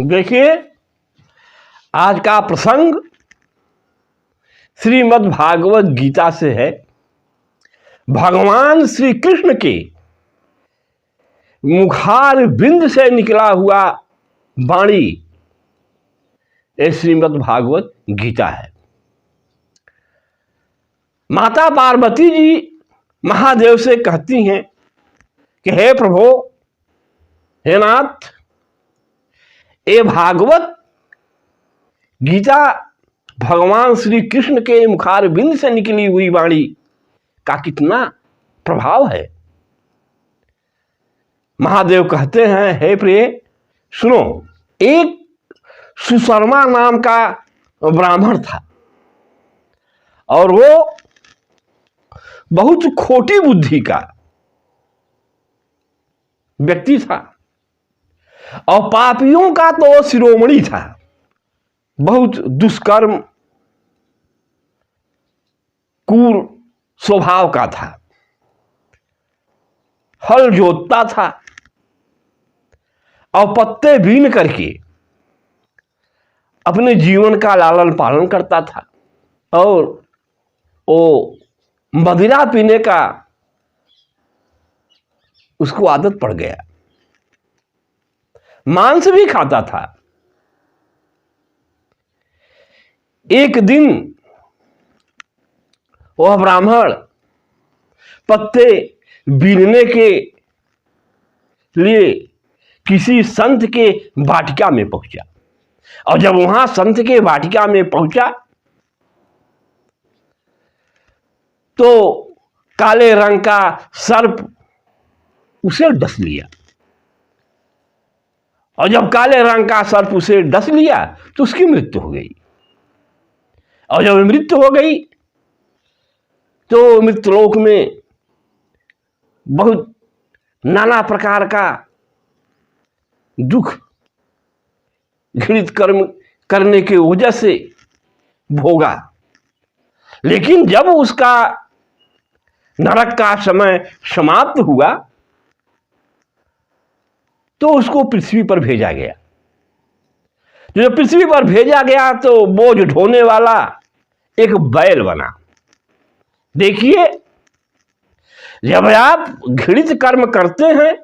देखिए, आज का प्रसंग श्रीमद् भागवत गीता से है। भगवान श्री कृष्ण के मुखार बिंद से निकला हुआ वाणी ये श्रीमद् भागवत गीता है। माता पार्वती जी महादेव से कहती हैं कि हे प्रभु, हे नाथ, ये भागवत गीता भगवान श्री कृष्ण के मुखार बिंद से निकली हुई वाणी का कितना प्रभाव है। महादेव कहते हैं, हे प्रिय सुनो, एक सुशर्मा नाम का ब्राह्मण था और वो बहुत खोटी बुद्धि का व्यक्ति था और पापियों का तो शिरोमणि था। बहुत दुष्कर्म क्रूर स्वभाव का था, हल जोतता था और पत्ते बीन करके अपने जीवन का लालन पालन करता था और वो मदिरा पीने का उसको आदत पड़ गया। मांस भी खाता था। एक दिन वह ब्राह्मण पत्ते बीनने के लिए किसी संत के वाटिका में पहुंचा और जब वहां संत के वाटिका में पहुंचा तो काले रंग का सर्प उसे डस लिया और जब काले रंग का सर्प उसे डस लिया तो उसकी मृत्यु हो गई। और जब मृत्यु हो गई तो मृत्युलोक में बहुत नाना प्रकार का दुख घृणित कर्म करने की वजह से भोगा। लेकिन जब उसका नरक का समय समाप्त हुआ तो उसको पृथ्वी पर भेजा गया। जब पृथ्वी पर भेजा गया तो बोझ ढोने वाला एक बैल बना। देखिए, जब आप घृणित कर्म करते हैं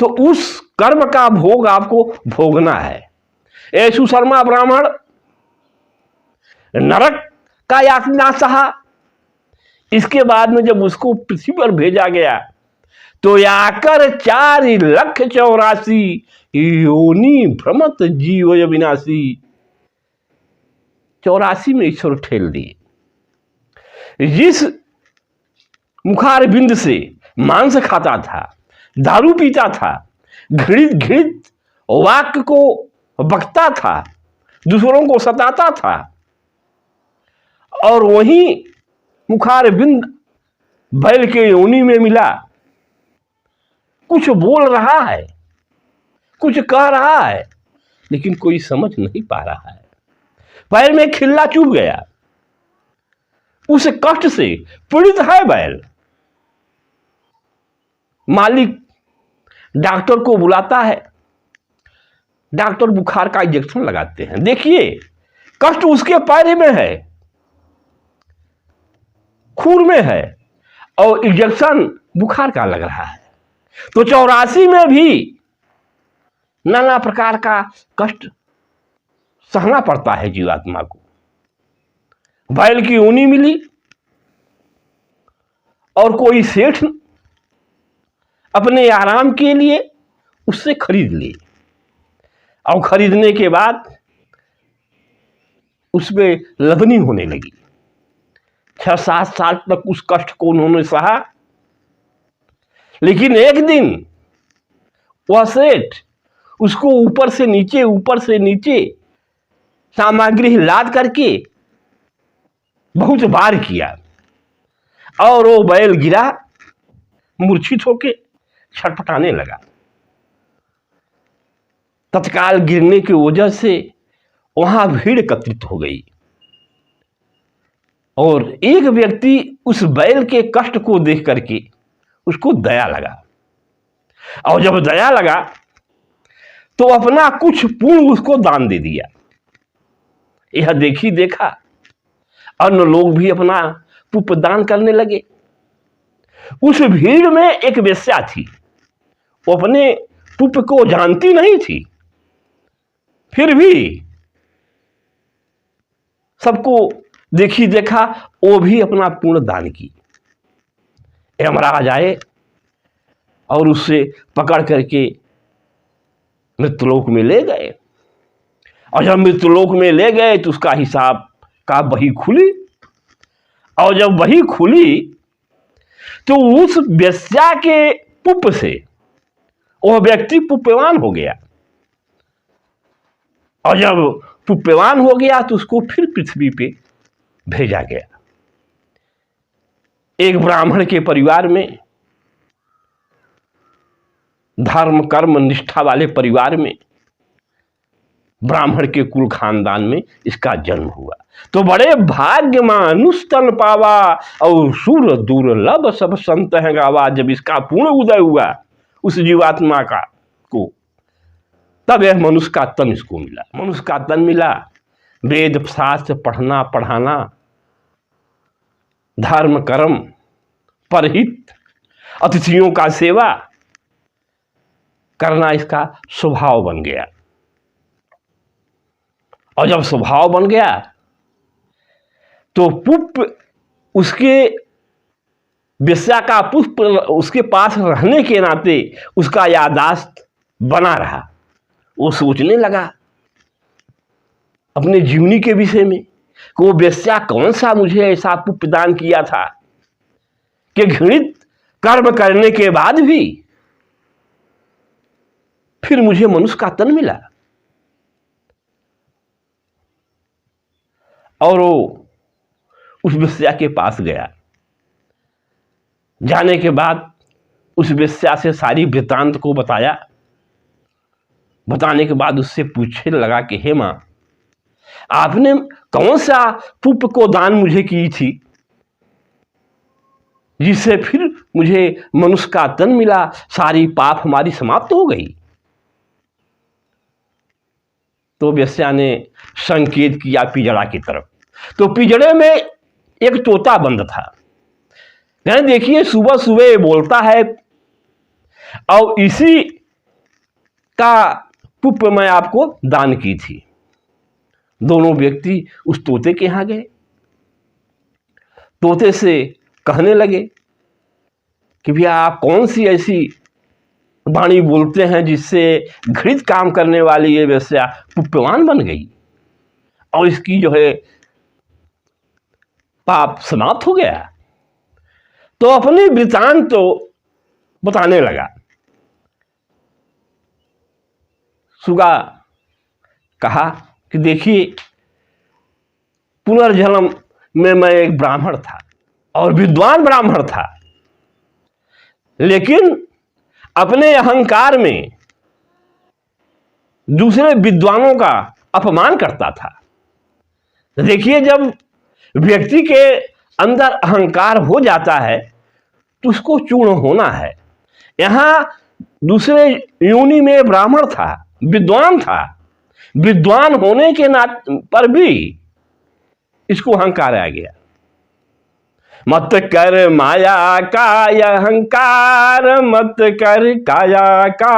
तो उस कर्म का भोग आपको भोगना है। ए सुशर्मा ब्राह्मण नरक का यातना सहा। इसके बाद में जब उसको पृथ्वी पर भेजा गया तो आकर 4,84,000 योनि भ्रमत जीव विनाशी 84 में ईश्वर ठेल दिए। जिस मुखार बिंद से मांस खाता था, दारू पीता था, घृणित वाक्य को बकता था, दूसरों को सताता था और वहीं मुखार बिंद बैल के योनि में मिला, कुछ बोल रहा है, कुछ कह रहा है, लेकिन कोई समझ नहीं पा रहा है। पैर में खिल्ला चुभ गया, उस कष्ट से पीड़ित है बैल। मालिक डॉक्टर को बुलाता है, डॉक्टर बुखार का इंजेक्शन लगाते हैं। देखिए, कष्ट उसके पैर में है, खून में है और इंजेक्शन बुखार का लग रहा है। तो 84 में भी नाना प्रकार का कष्ट सहना पड़ता है जीवात्मा को। बैल की ऊनी मिली और कोई सेठ अपने आराम के लिए उससे खरीद ली और खरीदने के बाद उसमें लदनी होने लगी। 6-7 साल तक उस कष्ट को उन्होंने सहा। लेकिन एक दिन वह सेठ उसको ऊपर से नीचे सामग्री लाद करके बहुत बार किया और वो बैल गिरा, मूर्छित होके छटपटाने लगा। तत्काल गिरने की वजह से वहां भीड़ एकत्रित हो गई और एक व्यक्ति उस बैल के कष्ट को देख करके उसको दया लगा और जब दया लगा तो अपना कुछ पुण्य उसको दान दे दिया। यह देखा अन्य लोग भी अपना पुण्य दान करने लगे। उस भीड़ में एक वेश्या थी, वो अपने पुण्य को जानती नहीं थी, फिर भी सबको देखा वो भी अपना पुण्य दान की। यमराज आए और उससे पकड़ करके मृत्युलोक में ले गए, और जब मृत्युलोक में ले गए तो उसका हिसाब का बही खुली, और जब बही खुली तो उस वेश्या के पुण्य से वह व्यक्ति पुण्यवान हो गया, और जब पुण्यवान हो गया तो उसको फिर पृथ्वी पे भेजा गया। एक ब्राह्मण के परिवार में, धर्म कर्म निष्ठा वाले परिवार में, ब्राह्मण के कुल खानदान में इसका जन्म हुआ। तो बड़े भाग्य मानुष तन पावा, और सुर दुर्लभ सब संत हैं गावा। जब इसका पूर्ण उदय हुआ उस जीवात्मा का को, तब यह मनुष्य का तन इसको मिला। मनुष्य का तन मिला, वेद शास्त्र पढ़ना पढ़ाना, धर्म कर्म परहित, अतिथियों का सेवा करना इसका स्वभाव बन गया। और जब स्वभाव बन गया तो पुष्प उसके वेश्या का पुष्प उसके पास रहने के नाते उसका याददाश्त बना रहा। वो सोचने लगा अपने जीवनी के विषय में कि वो वेश्या कौन सा मुझे ऐसा पुष्प दान किया था कि घृणित कर्म करने के बाद भी फिर मुझे मनुष्य का तन मिला। और वो उस वेश्या के पास गया। जाने के बाद उस वेश्या से सारी वृत्तांत को बताया। बताने के बाद उससे पूछने लगा कि हे मां, आपने कौन सा पुष्प को दान मुझे की थी जिससे फिर मुझे मनुष्य का तन मिला, सारी पाप हमारी समाप्त हो गई। तो वेश्या ने संकेत किया पिंजड़ा की तरफ। तो पिंजड़े में एक तोता बंद था। यानी देखिए, सुबह सुबह बोलता है, और इसी का पुष्प मैं आपको दान की थी। दोनों व्यक्ति उस तोते के यहां गए। तोते से कहने लगे कि भैया आप कौन सी ऐसी वाणी बोलते हैं जिससे घृणित काम करने वाली ये वेश्या पुष्पवान बन गई और इसकी जो है पाप समाप्त हो गया। तो अपनी वृत्तांत तो बताने लगा। सुगा कहा कि देखिए, पुनर्जन्म में मैं एक ब्राह्मण था और विद्वान ब्राह्मण था, लेकिन अपने अहंकार में दूसरे विद्वानों का अपमान करता था। देखिए, जब व्यक्ति के अंदर अहंकार हो जाता है तो उसको चूर्ण होना है। यहां दूसरे योनि में ब्राह्मण था, विद्वान था, विद्वान होने के नाते पर भी इसको अहंकार आ गया। मत कर माया का अहंकार, मत कर काया का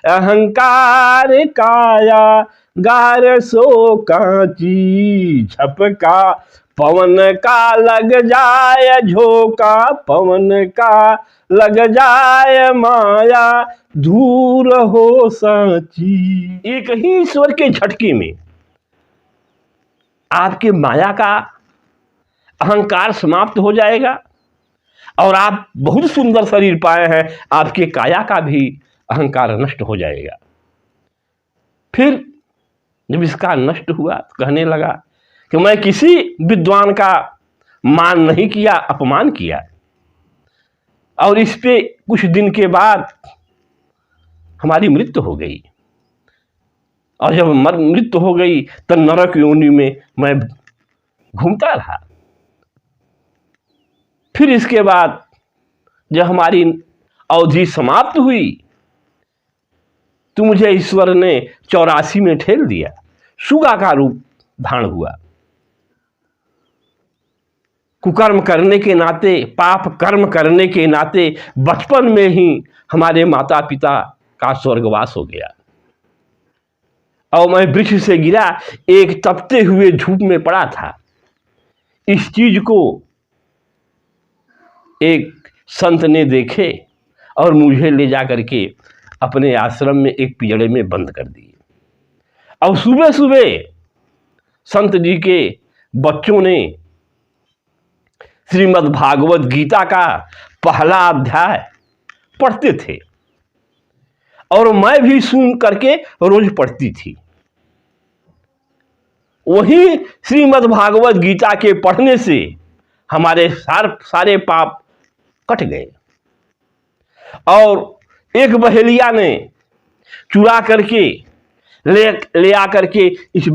अहंकार, काया गार सो कांची झपका, पवन का लग जाए झोंका, पवन का लग जाए माया धूर हो सांची। एक ही ईश्वर के झटके में आपके माया का अहंकार समाप्त हो जाएगा और आप बहुत सुंदर शरीर पाए हैं, आपके काया का भी अहंकार नष्ट हो जाएगा। फिर जब इसका नष्ट हुआ तो कहने लगा कि मैं किसी विद्वान का मान नहीं किया, अपमान किया। और इस पे कुछ दिन के बाद हमारी मृत्यु हो गई, और जब मृत्यु हो गई तो नरक योनि में मैं घूमता रहा। फिर इसके बाद जब हमारी अवधि समाप्त हुई तो मुझे ईश्वर ने 84 में ठेल दिया, सुगा का रूप धारण हुआ। कुकर्म करने के नाते, पाप कर्म करने के नाते बचपन में ही हमारे माता पिता का स्वर्गवास हो गया और मैं वृक्ष से गिरा, एक तपते हुए धूप में पड़ा था। इस चीज को एक संत ने देखे और मुझे ले जा करके अपने आश्रम में एक पिंजड़े में बंद कर दिए। और सुबह सुबह संत जी के बच्चों ने श्रीमद् भागवत गीता का पहला अध्याय पढ़ते थे और मैं भी सुन करके रोज पढ़ती थी। वही श्रीमद् भागवत गीता के पढ़ने से हमारे सारे पाप कट गए। और एक बहेलिया ने चुरा करके ले आकर के इस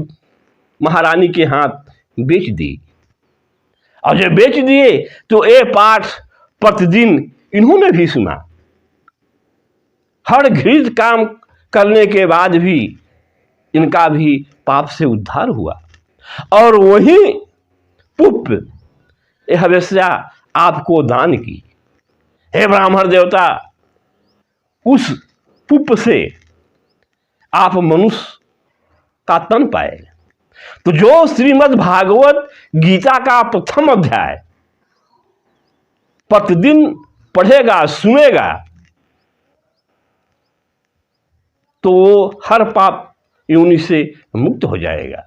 महारानी के हाथ बेच दी और जब बेच दिए तो ये पाठ प्रतिदिन इन्होंने भी सुना। हर घृत काम करने के बाद भी इनका भी पाप से उद्धार हुआ। और वही पुप यह वेश्या आपको दान की। हे ब्राह्मण देवता, उस पुप से आप मनुष्य का तन पाए। तो जो श्रीमद् भागवत गीता का प्रथम अध्याय प्रतिदिन पढ़ेगा, सुनेगा, तो वो हर पाप योनि से मुक्त हो जाएगा।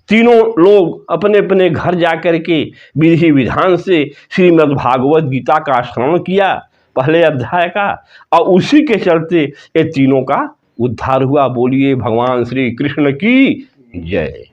तीनों लोग अपने अपने घर जाकर के विधि विधान से श्रीमद् भागवत गीता का श्रवण किया, पहले अध्याय का, और उसी के चलते ये तीनों का उद्धार हुआ। बोलिए भगवान श्री कृष्ण की जय।